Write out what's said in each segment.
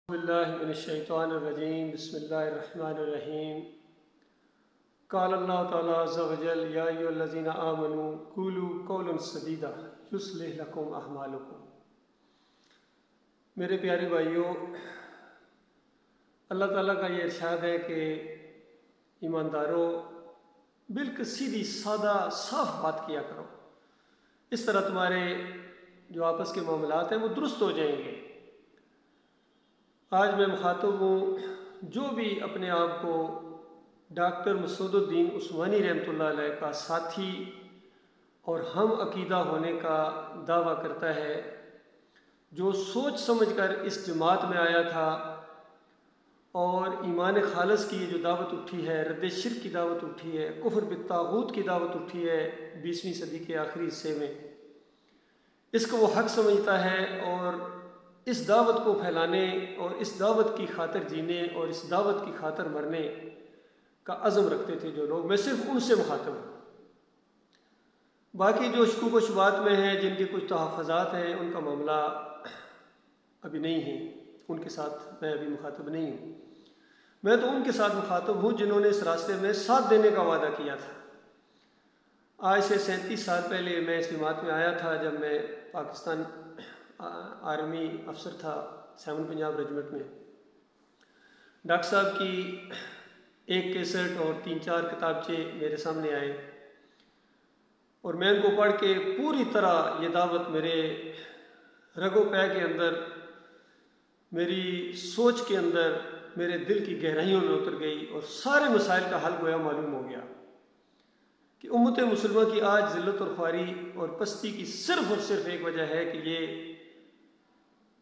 باللہ من الشیطان الرجیم بسم اللہ الرحمن الرحیم قال اللہ تعالیٰ عز و جل یا ایھا الذین آمنوا قولوا قولا سدیدا یصلح لکم اعمالکم۔ میرے پیارے بھائیوں، اللہ تعالیٰ کا یہ ارشاد ہے کہ ایمانداروں بالکل سیدھی سادہ صاف بات کیا کرو، اس طرح تمہارے جو آپس کے معاملات ہیں وہ درست ہو جائیں گے۔ آج میں مخاطب ہوں جو بھی اپنے آپ کو ڈاکٹر مسعود الدین عثمانی رحمۃ اللہ علیہ کا ساتھی اور ہم عقیدہ ہونے کا دعویٰ کرتا ہے، جو سوچ سمجھ کر اس جماعت میں آیا تھا اور ایمان خالص کی جو دعوت اٹھی ہے، رد شرک کی دعوت اٹھی ہے، کفر بالطاغوت کی دعوت اٹھی ہے 20ویں صدی کے آخری حصے میں، اس کو وہ حق سمجھتا ہے اور اس دعوت کو پھیلانے اور اس دعوت کی خاطر جینے اور اس دعوت کی خاطر مرنے کا عزم رکھتے تھے جو لوگ، میں صرف ان سے مخاطب ہوں۔ باقی جو شکوک و شبہات میں ہیں، جن کے کچھ تحفظات ہیں، ان کا معاملہ ابھی نہیں ہے، ان کے ساتھ میں ابھی مخاطب نہیں ہوں۔ میں تو ان کے ساتھ مخاطب ہوں جنہوں نے اس راستے میں ساتھ دینے کا وعدہ کیا تھا۔ آج سے 37 سال پہلے میں اس جماعت میں آیا تھا، جب میں پاکستان آرمی افسر تھا 7 پنجاب ریجمنٹ میں۔ ڈاکٹر صاحب کی ایک کیسٹ اور 3-4 کتابچے میرے سامنے آئے اور میں ان کو پڑھ کے پوری طرح یہ دعوت میرے رگ و پے کے اندر، میری سوچ کے اندر، میرے دل کی گہرائیوں میں اتر گئی اور سارے مسائل کا حل گویا معلوم ہو گیا کہ امت مسلمہ کی آج ذلت اور خواری اور پستی کی صرف اور صرف ایک وجہ ہے کہ یہ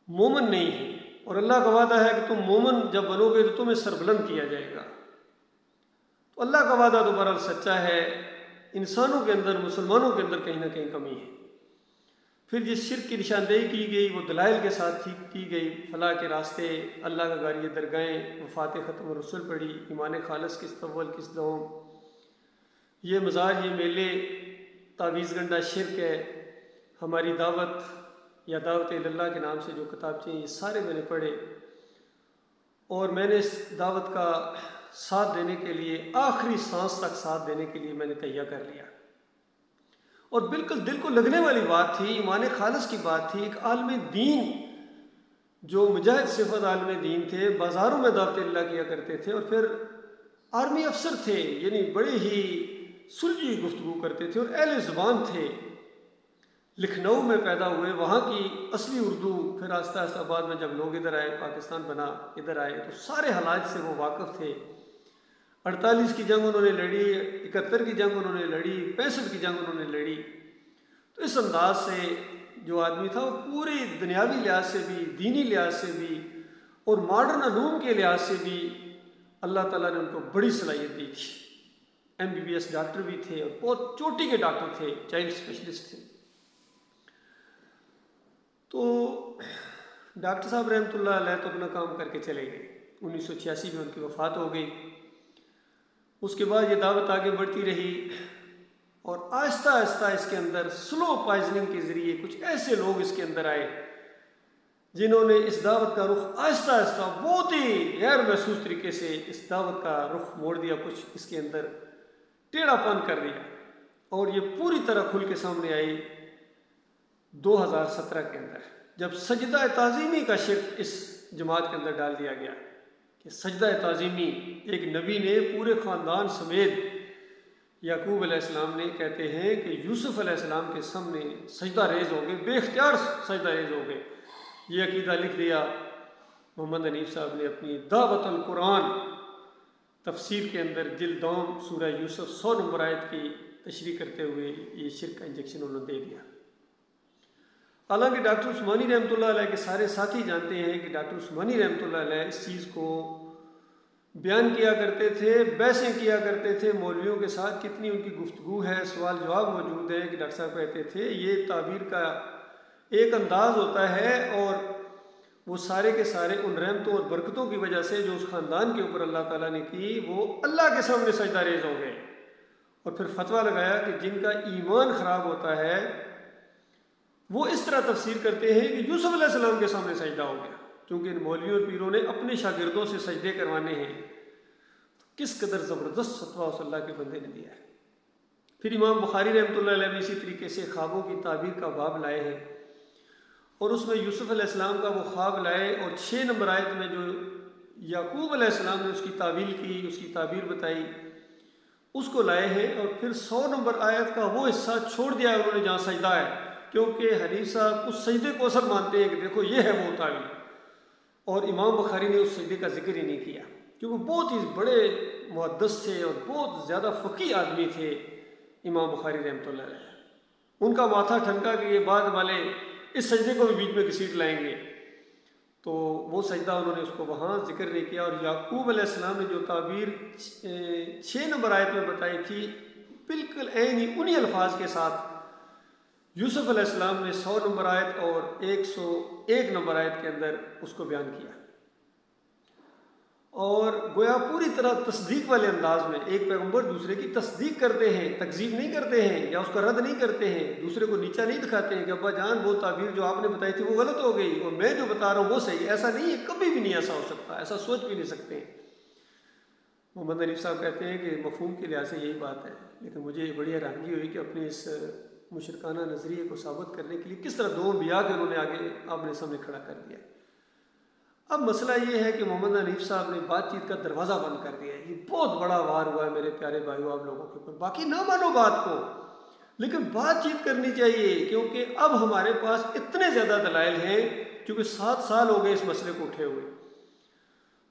مومن نہیں ہے، اور اللہ کا وعدہ ہے کہ تم مومن جب بنو گے تو تمہیں سربلند کیا جائے گا۔ تو اللہ کا وعدہ تو بہرحال سچا ہے، انسانوں کے اندر، مسلمانوں کے اندر کہیں نہ کہیں کمی ہے۔ پھر جس شرک کی نشاندہی کی گئی وہ دلائل کے ساتھ کی گئی، فلاح کے راستے، اللہ کا گاریہ درگاہیں، وفات ختم الرسل پڑھی، ایمان خالص کس اول کس دوم، یہ مزار، یہ میلے، تعویذ گنڈا شرک ہے، ہماری دعوت یا دعوت اللہ کے نام سے جو کتابچے ہیں، یہ سارے میں نے پڑھے اور میں نے اس دعوت کا ساتھ دینے کے لیے، آخری سانس تک ساتھ دینے کے لیے میں نے تہیہ کر لیا۔ اور بالکل دل کو لگنے والی بات تھی، ایمان خالص کی بات تھی۔ ایک عالم دین جو مجاہد صفت عالم دین تھے، بازاروں میں دعوت اللہ کیا کرتے تھے اور پھر آرمی افسر تھے، یعنی بڑے ہی سلجھی گفتگو کرتے تھے اور اہل زبان تھے، لکھنؤ میں پیدا ہوئے، وہاں کی اصلی اردو، پھر آہستہ آہستہ بعد میں جب لوگ ادھر آئے، پاکستان بنا، ادھر آئے تو سارے حالات سے وہ واقف تھے۔ 48 کی جنگ انہوں نے لڑی، 71 کی جنگ انہوں نے لڑی، 65 کی جنگ انہوں نے لڑی۔ تو اس انداز سے جو آدمی تھا وہ پوری دنیاوی لحاظ سے بھی، دینی لحاظ سے بھی اور ماڈرن علوم کے لحاظ سے بھی اللہ تعالیٰ نے ان کو بڑی صلاحیت دی تھی۔ MBBS ڈاکٹر بھی تھے اور بہت چوٹی کے ڈاکٹر تھے، چائلڈ اسپیشلسٹ تھے۔ تو ڈاکٹر صاحب رحمۃ اللہ علیہ تو اپنا کام کر کے چلے گئے، 1986 میں ان کی وفات ہو گئی۔ اس کے بعد یہ دعوت آگے بڑھتی رہی اور آہستہ آہستہ اس کے اندر سلو پوائزننگ کے ذریعے کچھ ایسے لوگ اس کے اندر آئے جنہوں نے اس دعوت کا رخ آہستہ آہستہ بہت ہی غیر محسوس طریقے سے اس دعوت کا رخ موڑ دیا، کچھ اس کے اندر ٹیڑھا پن کر دیا، اور یہ پوری طرح کھل کے سامنے آئی 2017 کے اندر، جب سجدہ تعظیمی کا شرک اس جماعت کے اندر ڈال دیا گیا کہ سجدہ تعظیمی، ایک نبی نے پورے خاندان سمیت، یعقوب علیہ السلام نے کہتے ہیں کہ یوسف علیہ السلام کے سامنے سجدہ ریز ہو گئے، بے اختیار سجدہ ریز ہو گئے۔ یہ عقیدہ لکھ دیا محمد حنیف صاحب نے اپنی دعوت القرآن تفسیر کے اندر، جلد دوم، سورہ یوسف 100 نمبر آیت کی تشریح کرتے ہوئے یہ شرک کا انجیکشن انہوں نے دے دیا۔ حالانکہ ڈاکٹر عثمانی رحمۃ اللہ علیہ کے سارے ساتھی جانتے ہیں کہ ڈاکٹر عثمانی رحمۃ اللہ علیہ اس چیز کو بیان کیا کرتے تھے، بحثیں کیا کرتے تھے مولویوں کے ساتھ، کتنی ان کی گفتگو ہے، سوال جواب موجود ہے کہ ڈاکٹر صاحب کہتے تھے یہ تعبیر کا ایک انداز ہوتا ہے، اور وہ سارے کے سارے ان رحمتوں اور برکتوں کی وجہ سے جو اس خاندان کے اوپر اللہ تعالیٰ نے کی، وہ اللہ کے سامنے سجدہ ریز ہو گئے، اور پھر فتویٰ لگایا کہ جن کا ایمان خراب ہوتا ہے وہ اس طرح تفسیر کرتے ہیں کہ یوسف علیہ السلام کے سامنے سجدہ ہو گیا۔ چونکہ ان مولویوں اور پیروں نے اپنے شاگردوں سے سجدے کروانے ہیں، کس قدر زبردست فتویٰ اس اللہ کے بندے نے دیا ہے۔ پھر امام بخاری رحمۃ اللہ علیہ بھی اسی طریقے سے خوابوں کی تعبیر کا باب لائے ہیں، اور اس میں یوسف علیہ السلام کا وہ خواب لائے، اور 6 نمبر آیت میں جو یعقوب علیہ السلام نے اس کی تعویل کی، اس کی تعبیر بتائی، اس کو لائے ہیں، اور پھر 100 نمبر آیت کا وہ حصہ چھوڑ دیا ہے انہوں نے جہاں سجدہ ہے، کیونکہ حنیف صاحب اس سجدے کو اثر مانتے ہیں کہ دیکھو یہ ہے وہ تعویل، اور امام بخاری نے اس سجدے کا ذکر ہی نہیں کیا، کیونکہ بہت ہی بڑے محدث تھے اور بہت زیادہ فقیہ آدمی تھے امام بخاری رحمۃ اللہ علیہ۔ ان کا ماتھا ٹھنکا کہ یہ بعد والے اس سجدے کو بھی بیچ میں گھسیٹ لائیں گے، تو وہ سجدہ انہوں نے اس کو وہاں ذکر نہیں کیا۔ اور یعقوب علیہ السلام نے جو تعبیر 6 نمبر آیت میں بتائی تھی، بالکل عین ہی انہی الفاظ کے ساتھ یوسف علیہ السلام نے 100 نمبر آیت اور 101 نمبر آیت کے اندر اس کو بیان کیا، اور گویا پوری طرح تصدیق والے انداز میں ایک پیغمبر دوسرے کی تصدیق کرتے ہیں، تکذیب نہیں کرتے ہیں یا اس کا رد نہیں کرتے ہیں، دوسرے کو نیچا نہیں دکھاتے ہیں کہ ابا جان وہ تعبیر جو آپ نے بتائی تھی وہ غلط ہو گئی اور میں جو بتا رہا ہوں وہ صحیح ہے۔ ایسا نہیں ہے، کبھی بھی نہیں ایسا ہو سکتا، ایسا سوچ بھی نہیں سکتے ہیں۔ محمد حنیف صاحب کہتے ہیں کہ مفہوم کے لحاظ سے یہی بات ہے، لیکن مجھے بڑی حیرانگی ہوئی کہ اپنے اس مشرکانہ نظریے کو ثابت کرنے کے لیے کس طرح 2 انبیاء کے انہوں نے آگے آپ نے سامنے کھڑا کر دیا۔ اب مسئلہ یہ ہے کہ محمد حنیف صاحب نے بات چیت کا دروازہ بند کر دیا ہے۔ یہ بہت بڑا وار ہوا ہے میرے پیارے بھائیو آپ لوگوں کے اوپر۔ باقی نہ مانو بات کو، لیکن بات چیت کرنی چاہیے، کیونکہ اب ہمارے پاس اتنے زیادہ دلائل ہیں، کیونکہ 7 سال ہو گئے اس مسئلے کو اٹھے ہوئے۔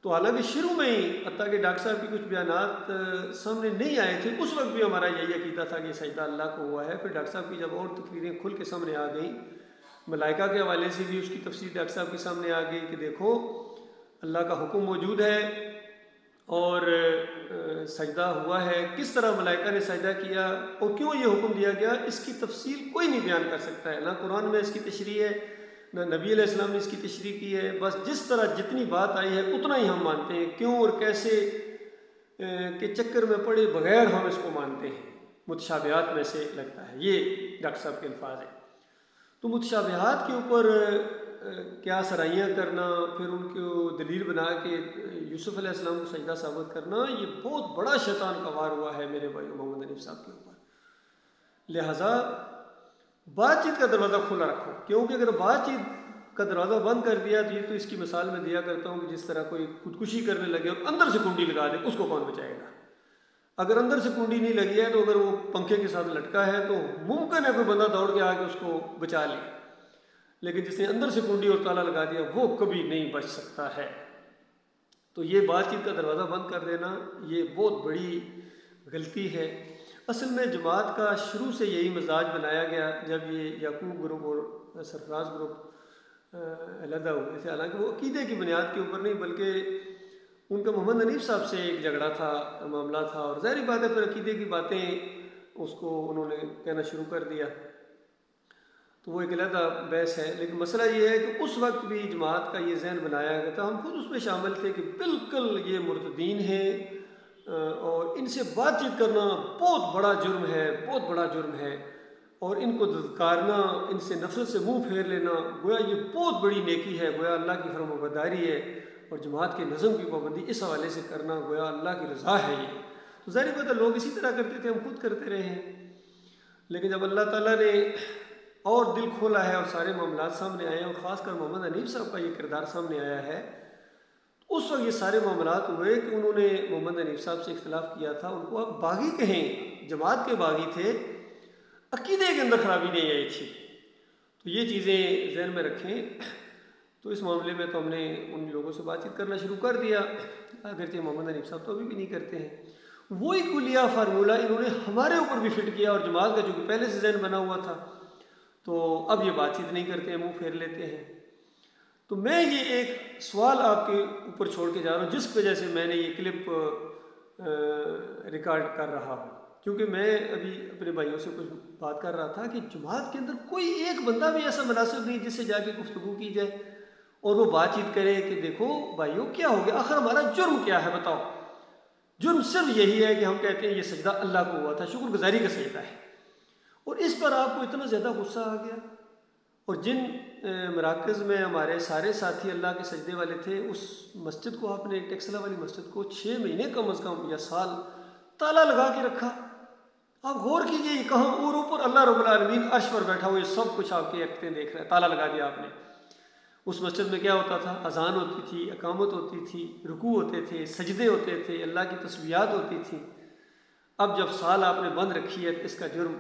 تو حالانکہ شروع میں ہی حتیٰ کہ ڈاکٹر صاحب کی کچھ بیانات سامنے نہیں آئے تھے، اس وقت بھی ہمارا یہی عقیدہ تھا کہ سجدہ اللہ کو ہوا ہے۔ پھر ڈاکٹر صاحب کی جب اور تقریریں کھل کے سامنے آ گئیں، ملائکہ کے حوالے سے بھی اس کی تفسیر ڈاکٹر صاحب کے سامنے آ گئی کہ دیکھو اللہ کا حکم موجود ہے اور سجدہ ہوا ہے، کس طرح ملائکہ نے سجدہ کیا اور کیوں یہ حکم دیا گیا، اس کی تفصیل کوئی نہیں بیان کر سکتا ہے، نہ قرآن میں اس کی تشریح ہے نہ نبی علیہ السلام نے اس کی تشریح کی ہے۔ بس جس طرح جتنی بات آئی ہے اتنا ہی ہم مانتے ہیں، کیوں اور کیسے کے چکر میں پڑے بغیر ہم اس کو مانتے ہیں۔ متشابہات میں سے لگتا ہے، یہ ڈاکٹر صاحب کے الفاظ ہیں۔ تو متشابہات کے اوپر کیا سرائیاں کرنا، پھر ان کو دلیل بنا کے یوسف علیہ السلام کو سجدہ ثابت کرنا، یہ بہت بڑا شیطان کا وار ہوا ہے میرے بھائی محمد حنیف صاحب کے اوپر۔ لہٰذا بات چیت کا دروازہ کھلا رکھو، کیونکہ اگر بات چیت کا دروازہ بند کر دیا تو یہ تو اس کی مثال میں دیا کرتا ہوں کہ جس طرح کوئی خودکشی کرنے لگے اور اندر سے کنڈی لگا دے، اس کو کون بچائے گا؟ اگر اندر سے کنڈی نہیں لگی ہے تو اگر وہ پنکھے کے ساتھ لٹکا ہے تو ممکن ہے کوئی بندہ دوڑ کے آ کے اس کو بچا لے، لیکن جس نے اندر سے کنڈی اور تالا لگا دیا وہ کبھی نہیں بچ سکتا ہے۔ تو یہ بات چیت کا دروازہ بند کر دینا یہ بہت بڑی غلطی ہے۔ اصل میں جماعت کا شروع سے یہی مزاج بنایا گیا جب یہ یعقوب گروپ اور سرفراز گروپ علیحدہ ہوئے تھے، حالانکہ وہ عقیدے کی بنیاد کے اوپر نہیں بلکہ ان کا محمد حنیف صاحب سے ایک جھگڑا تھا، معاملہ تھا، اور ظاہری بات ہے پھر عقیدے کی باتیں اس کو انہوں نے کہنا شروع کر دیا، تو وہ ایک علیحدہ بحث ہے۔ لیکن مسئلہ یہ ہے کہ اس وقت بھی جماعت کا یہ ذہن بنایا گیا تھا، ہم خود اس میں شامل تھے کہ بالکل یہ مرتدین ہیں اور ان سے بات چیت کرنا بہت بڑا جرم ہے، بہت بڑا جرم ہے، اور ان کو دھتکارنا، ان سے نفرت سے منہ پھیر لینا گویا یہ بہت بڑی نیکی ہے، گویا اللہ کی فرما برداری ہے، اور جماعت کے نظم کی پابندی اس حوالے سے کرنا گویا اللہ کی رضا ہے۔ یہ تو ظاہر بات ہے لوگ اسی طرح کرتے تھے، ہم خود کرتے رہے ہیں، لیکن جب اللہ تعالیٰ نے اور دل کھولا ہے اور سارے معاملات سامنے آئے ہیں، اور خاص کر محمد حنیف صاحب کا یہ کردار سامنے آیا ہے، اس وقت یہ سارے معاملات ہوئے کہ انہوں نے محمد حنیف صاحب سے اختلاف کیا تھا، ان کو آپ باغی کہیں، جماعت کے باغی تھے، عقیدے کے اندر خرابی نہیں آئی تھی۔ تو یہ چیزیں ذہن میں رکھیں۔ تو اس معاملے میں تو ہم نے ان لوگوں سے بات چیت کرنا شروع کر دیا، اگرچہ محمد حنیف صاحب تو ابھی بھی نہیں کرتے ہیں۔ وہی کلیہ فارمولہ انہوں نے ہمارے اوپر بھی فٹ کیا، اور جماعت کا چونکہ پہلے سے ذہن بنا ہوا تھا تو اب یہ بات چیت نہیں کرتے ہیں، منہ پھیر لیتے ہیں۔ تو میں یہ ایک سوال آپ کے اوپر چھوڑ کے جا رہا ہوں جس کی وجہ سے میں نے یہ کلپ ریکارڈ کر رہا ہوں، کیونکہ میں ابھی اپنے بھائیوں سے کچھ بات کر رہا تھا کہ جماعت کے اندر کوئی ایک بندہ بھی ایسا مناسب نہیں جس سے جا کے گفتگو کی جائے اور وہ بات چیت کرے کہ دیکھو بھائیوں کیا ہو گیا، آخر ہمارا جرم کیا ہے بتاؤ۔ جرم صرف یہی ہے کہ ہم کہتے ہیں یہ سجدہ اللہ کو ہوا تھا، شکر گزاری کا سجدہ ہے، اور اس پر آپ کو اتنا زیادہ غصہ آ گیا اور جن مراکز میں ہمارے سارے ساتھی اللہ کے سجدے والے تھے، اس مسجد کو آپ نے ٹیکسلا والی مسجد کو 6 مہینے کم از کم یا سال تالا لگا کے رکھا۔ آپ غور کیجئے یہ کہاں، اور اوپر اللہ رب العالمین عرش پر بیٹھا ہوا، یہ سب کچھ آپ کے اختیں دیکھ رہا ہے، تالا لگا دیا آپ نے۔ اس مسجد میں کیا ہوتا تھا؟ اذان ہوتی تھی، اقامت ہوتی تھی، رکوع ہوتے تھے، سجدے ہوتے تھے، اللہ کی تسبیحات ہوتی تھیں۔ اب جب سال آپ نے بند رکھی ہے تو اس کا جرم،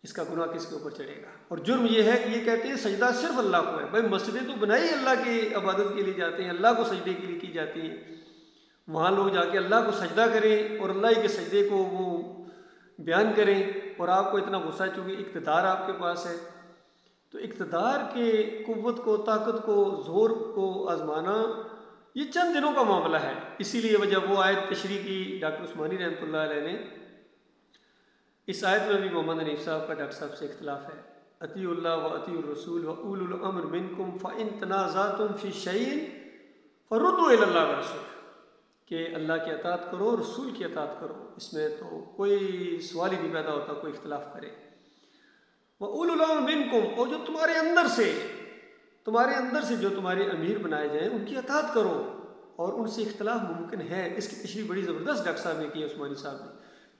اس کا گناہ کس کے اوپر چڑھے گا؟ اور جرم یہ ہے کہ یہ کہتے ہیں سجدہ صرف اللہ کو ہے۔ بھائی مسجدیں تو بنائی اللہ کی عبادت کے لیے جاتے ہیں، اللہ کو سجدے کے لیے کی جاتی ہیں، وہاں لوگ جا کے اللہ کو سجدہ کریں اور اللہ ہی کے سجدے کو وہ بیان کریں، اور آپ کو اتنا غصہ ہے چونکہ اقتدار آپ کے پاس ہے۔ تو اقتدار کے قوت کو، طاقت کو، زور کو آزمانا یہ چند دنوں کا معاملہ ہے۔ اسی لیے وجہ وہ آیت تشریح کی ڈاکٹر عثمانی رحمۃ اللہ علیہ نے۔ اس آیت میں بھی محمد حنیف صاحب کا ڈاکٹر صاحب سے اختلاف ہے۔ اطیعوا اللہ و اطیعوا الرسول و اولو الامر منکم فان تنازعتم فی شیء فردوا الی اللہ والرسول، کہ اللہ کی اطاعت کرو، رسول کی اطاعت کرو، اس میں تو کوئی سوال ہی نہیں پیدا ہوتا کوئی اختلاف کرے۔ وَأُولُو الْأَمْرِ مِنْكُمْ، اور جو تمہارے اندر سے جو تمہارے امیر بنائے جائیں ان کی اطاعت کرو، اور ان سے اختلاف ممکن ہے۔ اس کی تشریح بڑی زبردست ڈاکٹر صاحب نے کی ہے، عثمانی صاحب نے،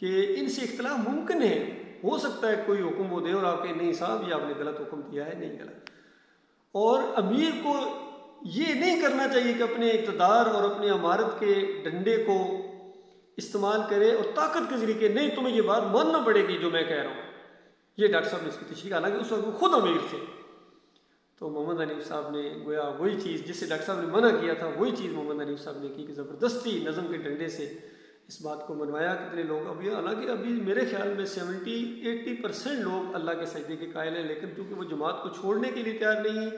کہ ان سے اختلاف ممکن ہے، ہو سکتا ہے کوئی حکم وہ دے اور آپ کہیں نہیں صاحب یہ آپ نے غلط حکم دیا ہے، نہیں غلط۔ اور امیر کو یہ نہیں کرنا چاہیے کہ اپنے اقتدار اور اپنی امارت کے ڈنڈے کو استعمال کرے اور طاقت کے ذریعے کہ نہیں تمہیں یہ بات ماننا پڑے گی جو میں کہہ رہا ہوں۔ یہ ڈاکٹر صاحب نے اس کی تشریح، حالانکہ اس وقت وہ خود امیر تھے۔ تو محمد حنیف صاحب نے گویا وہی چیز جس سے ڈاکٹر صاحب نے منع کیا تھا، وہی چیز محمد حنیف صاحب نے کی کہ زبردستی نظم کے ڈنڈے سے اس بات کو منوایا۔ کتنے لوگ ابھی، حالانکہ ابھی میرے خیال میں 70-80% لوگ اللہ کے سجدے کے قائل ہیں، لیکن چونکہ وہ جماعت کو چھوڑنے کے لیے تیار نہیں ہیں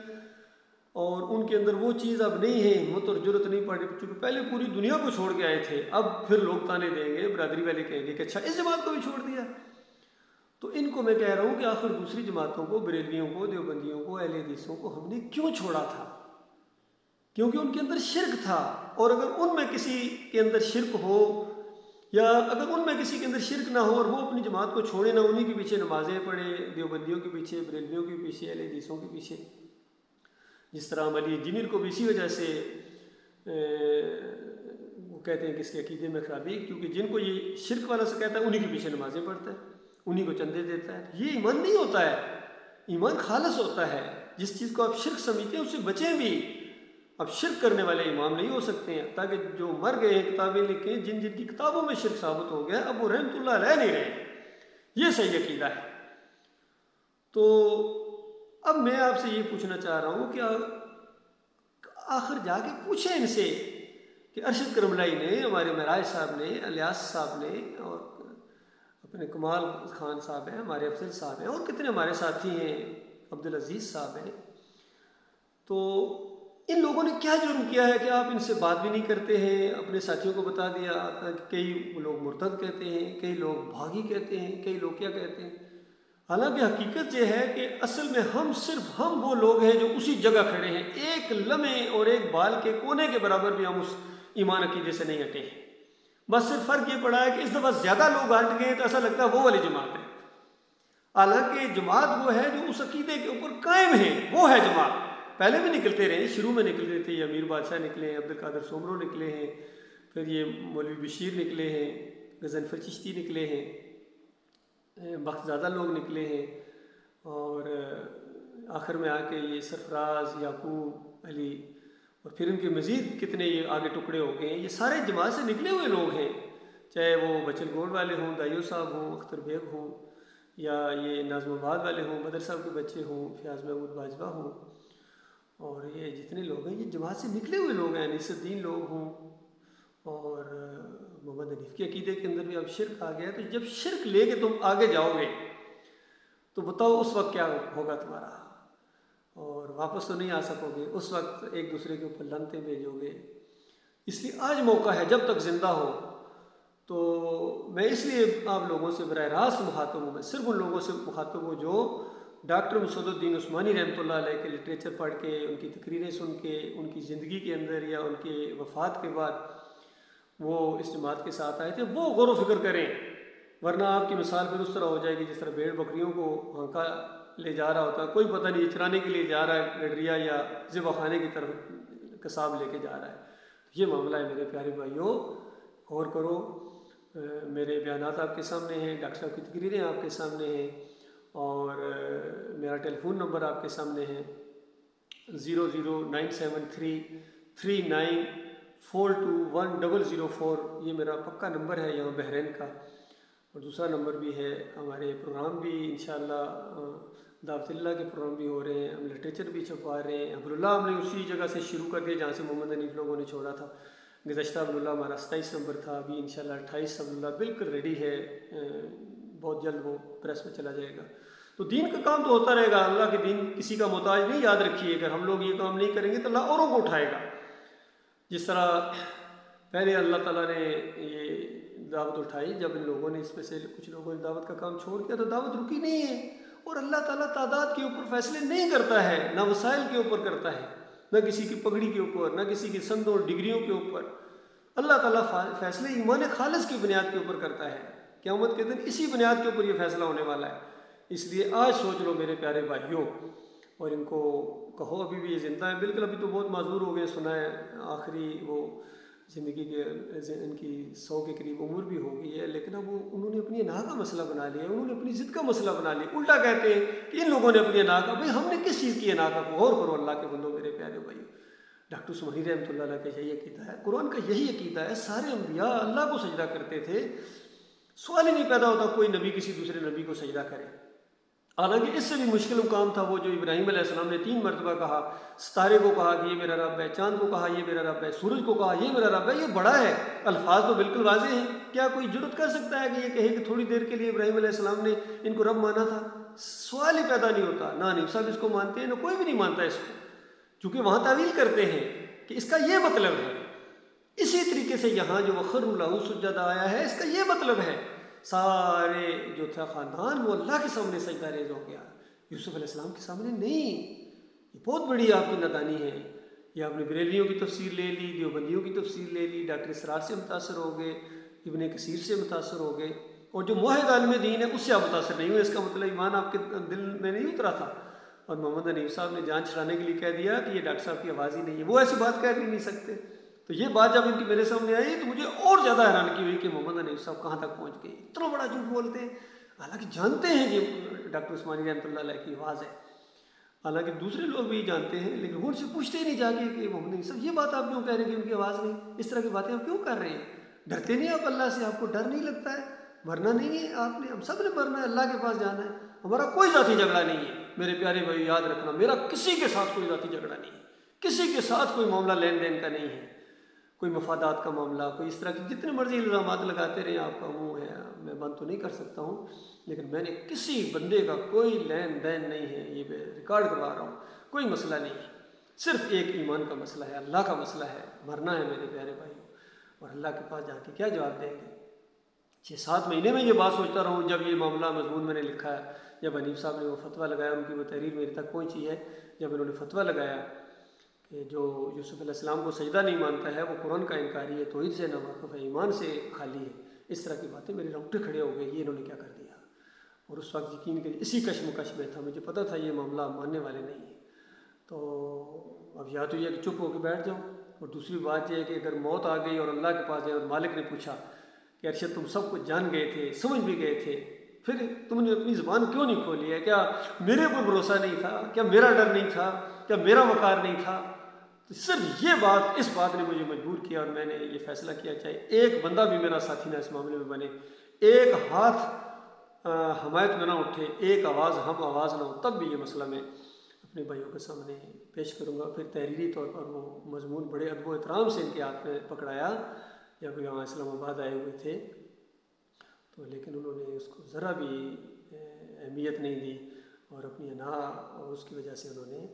اور ان کے اندر وہ چیز اب نہیں ہے، ہمت اور جرت نہیں پڑی، چونکہ پہلے پوری دنیا کو چھوڑ کے آئے تھے، اب پھر لوگ تانے دیں گے، برادری والے کہیں گے کہ اچھا اس جماعت کو بھی چھوڑ دیا۔ تو ان کو میں کہہ رہا ہوں کہ آخر دوسری جماعتوں کو، بریلویوں کو، دیوبندیوں کو، اہل حدیثوں کو ہم نے کیوں چھوڑا تھا؟ کیونکہ ان کے اندر شرک تھا، اور اگر ان میں کسی کے اندر شرک ہو، یا اگر ان میں کسی کے اندر شرک نہ ہو اور وہ اپنی جماعت کو چھوڑے نہ، انہی کے پیچھے نمازیں پڑھے، دیوبندیوں کے پیچھے، بریلویوں کے پیچھے، اہل حدیثوں کے پیچھے، جس طرح علی انجینئر کو بھی اسی وجہ سے وہ کہتے ہیں کہ اس کے عقیدے میں خرابی، کیونکہ جن کو یہ شرک والا سے کہتا ہے انہی کے پیچھے نمازیں پڑھتا ہے، انہی کو چندے دیتا ہے۔ یہ ایمان نہیں ہوتا ہے، ایمان خالص ہوتا ہے۔ جس چیز کو آپ شرک سمجھتے ہیں اس سے بچیں بھی۔ اب شرک کرنے والے امام نہیں ہو سکتے ہیں، تاکہ جو مر گئے ہیں کتابیں لکھیں، جن کی کتابوں میں شرک ثابت ہو گیا، اب وہ رحمت اللہ علیہ نہیں رہے۔ یہ صحیح عقیدہ ہے۔ تو اب میں آپ سے یہ پوچھنا چاہ رہا ہوں کہ آخر جا کے پوچھیں ان سے کہ ارشد کرملائی نے، ہمارے معراج صاحب نے، الیاس صاحب نے، اور اپنے کمال خان صاحب ہیں، ہمارے افضل صاحب ہیں، اور کتنے ہمارے ساتھی ہیں، عبدالعزیز صاحب ہیں، تو ان لوگوں نے کیا جرم کیا ہے کہ آپ ان سے بات بھی نہیں کرتے ہیں؟ اپنے ساتھیوں کو بتا دیا، کئی لوگ مرتد کہتے ہیں، کئی لوگ بھاگی کہتے ہیں، کئی لوگ کیا کہتے ہیں۔ حالانکہ حقیقت یہ ہے کہ اصل میں ہم وہ لوگ ہیں جو اسی جگہ کھڑے ہیں، ایک لمحے اور ایک بال کے کونے کے برابر بھی ہم اس ایمان عقیدے سے نہیں ہٹے ہیں۔ بس صرف فرق یہ پڑا ہے کہ اس دفعہ زیادہ لوگ ہٹ گئے تو ایسا لگتا ہے وہ والی جماعت ہے، حالانکہ جماعت وہ ہے جو اس عقیدے کے اوپر قائم ہے، وہ ہے جماعت۔ پہلے بھی نکلتے رہے، شروع میں نکلتے تھے، یہ امیر بادشاہ نکلے ہیں، عبدالقادر سومرو نکلے ہیں، پھر یہ مولوی بشیر نکلے ہیں، غضنفر چشتی نکلے ہیں، بخت زادہ لوگ نکلے ہیں، اور آخر میں آ کے یہ سرفراز، یعقوب، علی، اور پھر ان کے مزید کتنے یہ آگے ٹکڑے ہو گئے ہیں۔ یہ سارے جماعت سے نکلے ہوئے لوگ ہیں، چاہے وہ بچن گوڑ والے ہوں، دائیو صاحب ہوں، اختر بیگ ہوں، یا یہ ناظم آباد والے ہوں، بدر صاحب کے بچے ہوں، فیاض محمود باجوہ ہوں، اور یہ جتنے لوگ ہیں یہ جماعت سے نکلے ہوئے لوگ ہیں، انیس الدین لوگ ہوں، اور محمد حنیف کے عقیدے کے اندر بھی اب شرک آ گیا ہے۔ تو جب شرک لے کے تم آگے جاؤ گے تو بتاؤ اس وقت کیا ہوگا تمہارا، اور واپس تو نہیں آ سکو گے، اس وقت ایک دوسرے کے اوپر لعنتیں بھیجو گے۔ اس لیے آج موقع ہے جب تک زندہ ہو، تو میں اس لیے آپ لوگوں سے براہ راست مخاطب ہوں، میں صرف ان لوگوں سے مخاطب ہوں جو ڈاکٹر مسعود الدین عثمانی رحمۃ اللہ علیہ کے لٹریچر پڑھ کے، ان کی تقریریں سن کے، ان کی زندگی کے اندر یا ان کے وفات کے بعد وہ اس جماعت کے ساتھ آئے تھے، وہ غور و فکر کریں، ورنہ آپ کی مثال پھر اس طرح ہو جائے گی جس طرح بھیڑ بکریوں کو ہانکا لے جا رہا ہوتا ہے، کوئی پتہ نہیں چرانے کے لیے جا رہا ہے گڈریا یا ذبح خانے کی طرف قصاب لے کے جا رہا ہے۔ یہ معاملہ ہے میرے پیارے بھائیوں، غور کرو۔ میرے بیانات آپ کے سامنے ہیں، ڈاکٹر صاحب کی تقریریں آپ کے سامنے ہیں، اور میرا ٹیلی فون نمبر آپ کے سامنے ہے 0097339421004، یہ میرا پکا نمبر ہے یہاں بحرین کا۔ اور دوسرا نمبر بھی ہے، ہمارے پروگرام بھی انشاءاللہ دعوت اللہ کے پروگرام بھی ہو رہے ہیں، ہم لٹریچر بھی چھپوا رہے ہیں۔ عبداللہ ہم نے اسی جگہ سے شروع کر دیا جہاں سے محمد حنیف لوگوں نے چھوڑا تھا۔ گزشتہ عبداللہ ہمارا 27 نمبر تھا، ابھی انشاءاللہ 28 عبداللہ بالکل ریڈی ہے، بہت جلد وہ پریس میں چلا جائے گا۔ تو دین کا کام تو ہوتا رہے گا، اللہ کے دین کسی کا محتاج نہیں، یاد رکھیے۔ اگر ہم لوگ یہ کام نہیں کریں گے تو اللہ اوروں کو اٹھائے گا۔ جس طرح پہلے اللہ تعالیٰ نے یہ دعوت اٹھائی، جب ان لوگوں نے اس میں سے کچھ لوگوں نے دعوت کا کام چھوڑ دیا تو دعوت رکی نہیں ہے۔ اور اللہ تعالیٰ تعداد کے اوپر فیصلے نہیں کرتا ہے، نہ وسائل کے اوپر کرتا ہے، نہ کسی کی پگڑی کے اوپر، نہ کسی کی سندوں اور ڈگریوں کے اوپر۔ اللہ تعالیٰ فیصلے ایمان خالص کی بنیاد کے اوپر کرتا ہے۔ قیامت کے دن اسی بنیاد کے اوپر یہ فیصلہ ہونے والا ہے۔ اس لیے آج سوچ لو میرے پیارے بھائیوں، اور ان کو کہو ابھی بھی یہ زندہ ہیں، بالکل ابھی تو بہت معذور ہو گئے، سنا ہے آخری وہ زندگی کے ان کی 100 کے قریب عمر بھی ہو گئی ہے، لیکن اب انہوں نے اپنی انا کا مسئلہ بنا لیا، انہوں نے اپنی ضد کا مسئلہ بنا لیا۔ الٹا کہتے ہیں کہ ان لوگوں نے اپنی انا کا، بھائی ہم نے کس چیز کی انا کا؟ غور کرو اللہ کے بندو میرے پیارے بھائی۔ ڈاکٹر عثمانی رحمۃ اللہ علیہ کا یہی عقیدہ ہے، قرآن کا یہی عقیدہ ہے، سارے انبیاء اللہ کو سجدہ کرتے تھے، سوال ہی نہیں پیدا ہوتا کوئی نبی کسی دوسرے نبی کو سجدہ کرے۔ حالانکہ اس سے بھی مشکل مقام تھا وہ جو ابراہیم علیہ السلام نے 3 مرتبہ کہا، ستارے کو کہا کہ یہ میرا رب ہے، چاند کو کہا یہ میرا رب ہے، سورج کو کہا یہ میرا رب ہے۔ یہ بڑا ہے، الفاظ تو بالکل واضح ہیں، کیا کوئی جرت کر سکتا ہے کہ یہ کہے کہ تھوڑی دیر کے لیے ابراہیم علیہ السلام نے ان کو رب مانا تھا؟ سوال ہی پیدا نہیں ہوتا۔ نہ حنیف صاحب اس کو مانتے ہیں، نہ کوئی بھی نہیں مانتا اس کو، چونکہ وہاں تعویل کرتے ہیں کہ اس کا یہ مطلب ہے۔ اسی طریقے سے یہاں جو وخروا لہ سجدا آیا ہے، اس کا یہ مطلب ہے سارے جو تھا خاندان وہ اللہ کے سامنے سجدہ ریز ہو گیا، یوسف علیہ السلام کے سامنے نہیں۔ یہ بہت بڑی آپ کی نادانی ہے۔ یہ آپ نے بریلویوں کی تفسیر لے لی، دیوبندیوں کی تفسیر لے لی، ڈاکٹر اسرار سے متاثر ہو گئے، ابن کثیر سے متاثر ہو گئے، اور جو موحد عالم دین ہے اس سے آپ متاثر نہیں ہوئے۔ اس کا مطلب ایمان آپ کے دل میں نہیں اترا تھا۔ اور محمد حنیف صاحب نے جان چھڑانے کے لیے کہہ دیا کہ یہ ڈاکٹر صاحب کی آواز ہی نہیں ہے، وہ ایسی بات کہہ نہیں سکتے۔ تو یہ بات جب ان کی میرے سامنے آئی تو مجھے اور زیادہ حیرانگی ہوئی کہ محمد حنیف صاحب کہاں تک پہنچ گئے، اتنا بڑا جھوٹ بولتے ہیں، حالانکہ جانتے ہیں کہ ڈاکٹر عثمانی رحمۃ اللہ علیہ کی آواز ہے، حالانکہ دوسرے لوگ بھی جانتے ہیں، لیکن وہ ان سے پوچھتے ہی نہیں جا کے کہ محمد حنیف صاحب یہ بات آپ کیوں کہہ رہے ہیں کہ ان کی آواز نہیں، اس طرح کی باتیں آپ کیوں کر رہے ہیں؟ ڈرتے نہیں آپ اللہ سے؟ آپ کو ڈر نہیں لگتا ہے؟ مرنا نہیں ہے آپ نے؟ ہم سب نے مرنا ہے، اللہ کے پاس جانا ہے، ہمارا کوئی ذاتی جھگڑا نہیں ہے۔ میرے پیارے بھائی یاد رکھنا، میرا کسی کے ساتھ کوئی ذاتی جھگڑا نہیں ہے، کسی کے ساتھ کوئی معاملہ لین دین کا نہیں ہے، کوئی مفادات کا معاملہ، کوئی اس طرح کے جتنے مرضی الزامات لگاتے رہے، آپ کا منہ ہے، میں بند تو نہیں کر سکتا ہوں، لیکن میں نے کسی بندے کا کوئی لین دین نہیں ہے، یہ میں ریکارڈ کروا رہا ہوں، کوئی مسئلہ نہیں ہے، صرف ایک ایمان کا مسئلہ ہے، اللہ کا مسئلہ ہے، مرنا ہے میرے پیارے بھائی، اور اللہ کے پاس جا کے کیا جواب دیں گے؟ 6-7 مہینے میں یہ بات سوچتا رہا ہوں، جب یہ معاملہ مضمون میں نے لکھا ہے، جب حنیف صاحب نے وہ فتویٰ لگایا، ان کی وہ تحریر میرے تک پہنچی ہے، جب انہوں نے فتویٰ لگایا کہ جو یوسف علیہ السلام کو سجدہ نہیں مانتا ہے وہ قرآن کا انکاری ہے، توحید سے ناواقف ہے، ایمان سے خالی ہے، اس طرح کی باتیں میرے رونگٹے کھڑے ہو گئے، یہ انہوں نے کیا کر دیا؟ اور اس وقت یقین کہ اسی کشمکش میں تھا، مجھے پتہ تھا یہ معاملہ ماننے والے نہیں ہیں۔ تو اب یا تو یہ کہ چپ ہو کے بیٹھ جاؤ، اور دوسری بات یہ ہے کہ اگر موت آ گئی اور اللہ کے پاس جائے اور مالک نے پوچھا کہ ارشد تم سب کچھ جان گئے تھے، سمجھ بھی گئے تھے، پھر تم نے اپنی زبان کیوں نہیں کھولی ہے؟ کیا میرے پر بھروسہ نہیں تھا؟ کیا میرا ڈر نہیں تھا؟ کیا میرا وقار نہیں تھا؟ تو صرف یہ بات، اس بات نے مجھے مجبور کیا، اور میں نے یہ فیصلہ کیا چاہے ایک بندہ بھی میرا ساتھی نہ اس معاملے میں بنے، ایک ہاتھ حمایت میں نہ اٹھے، ایک آواز ہم آواز نہ ہو، تب بھی یہ مسئلہ میں اپنے بھائیوں کے سامنے پیش کروں گا۔ پھر تحریری طور پر وہ مضمون بڑے ادب و احترام سے ان کے ہاتھ میں پکڑایا جب یہاں اسلام آباد آئے ہوئے تھے، تو لیکن انہوں نے اس کو ذرا بھی اہمیت نہیں دی، اور اپنی انا اور اس کی وجہ سے انہوں نے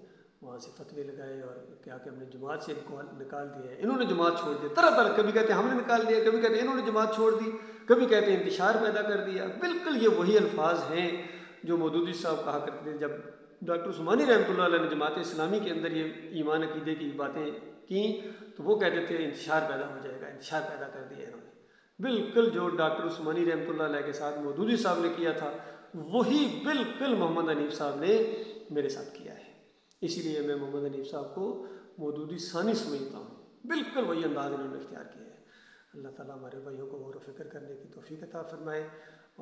وہاں سے فتوے لگائے اور کیا کہ ہم نے جماعت سے ان کو نکال دیا ہے، انہوں نے جماعت چھوڑ دی، طرح طرح، کبھی کہتے ہیں ہم نے نکال دیا، کبھی کہتے ہیں انہوں نے جماعت چھوڑ دی، کبھی کہتے ہیں انتشار پیدا کر دیا۔ بالکل یہ وہی الفاظ ہیں جو مودودی صاحب کہا کرتے تھے جب ڈاکٹر عثمانی رحمۃ اللہ علیہ نے جماعت اسلامی کے اندر یہ ایمان عقیدے کی باتیں کیں، تو وہ کہتے تھے انتشار پیدا ہو جائے گا، انتشار پیدا کر دیا انہوں نے۔ بالکل جو ڈاکٹر عثمانی رحمۃ اللہ علیہ کے ساتھ مودودی صاحب نے کیا تھا وہی بالکل محمد حنیف صاحب نے میرے ساتھ کیا ہے. اسی لیے میں محمد حنیف صاحب کو مودودی ثانی سمجھتا ہوں. بالکل وہی انداز انہوں نے اختیار کیا ہے. اللہ تعالیٰ ہمارے بھائیوں کو غور و فکر کرنے کی توفیق عطا فرمائے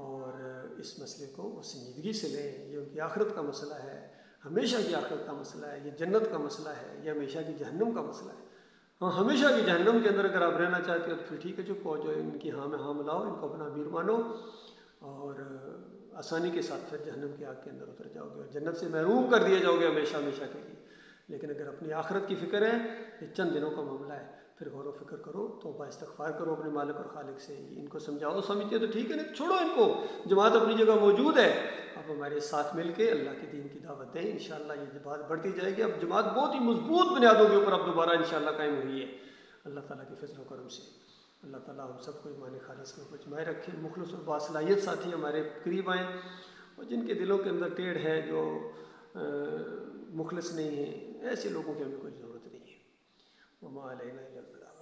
اور اس مسئلے کو وہ سنجیدگی سے لیں. یہ ان کی آخرت کا مسئلہ ہے، ہمیشہ کی آخرت کا مسئلہ ہے، یہ جنت کا مسئلہ ہے، یہ ہمیشہ کی جہنم کا مسئلہ ہے. ہاں ہمیشہ کی جہنم کے اندر اگر آپ رہنا چاہتے ہو تو پھر ٹھیک ہے، چپ ہو جو ان کی ہاں میں ہاں ملاؤ، ان کو اپنا امیر مانو اور آسانی کے ساتھ پھر جہنم کی آگ کے اندر اتر جاؤ گے اور جنت سے محروم کر دیے جاؤ گے ہمیشہ ہمیشہ کے لیے. لیکن اگر اپنی آخرت کی فکر ہے، یہ چند دنوں کا معاملہ ہے، پھر غور و فکر کرو، توبہ استغفار کرو اپنے مالک اور خالق سے. ان کو سمجھاؤ سمجھتے تو ٹھیک ہے، نہیں چھوڑو ان کو. جماعت اپنی جگہ موجود ہے، اب ہمارے ساتھ مل کے اللہ کے دین کی دعوت دیں. انشاءاللہ یہ بات بڑھتی جائے گی. اب جماعت بہت ہی مضبوط بنیادوں کے اوپر اب دوبارہ انشاءاللہ قائم ہوئی ہے اللہ تعالیٰ کے فضل و کرم سے. اللہ تعالیٰ ہم سب کو ایمان خالص کے اوپر جمائے رکھے. مخلص اور باصلاحیت ساتھی ہمارے قریب آئیں اور جن کے دلوں کے اندر ٹیڑھ ہے، جو مخلص نہیں ہیں، ایسے لوگوں کی ہمیں کوئی ضرورت نہیں ہے. وما علینا الا البلاغ.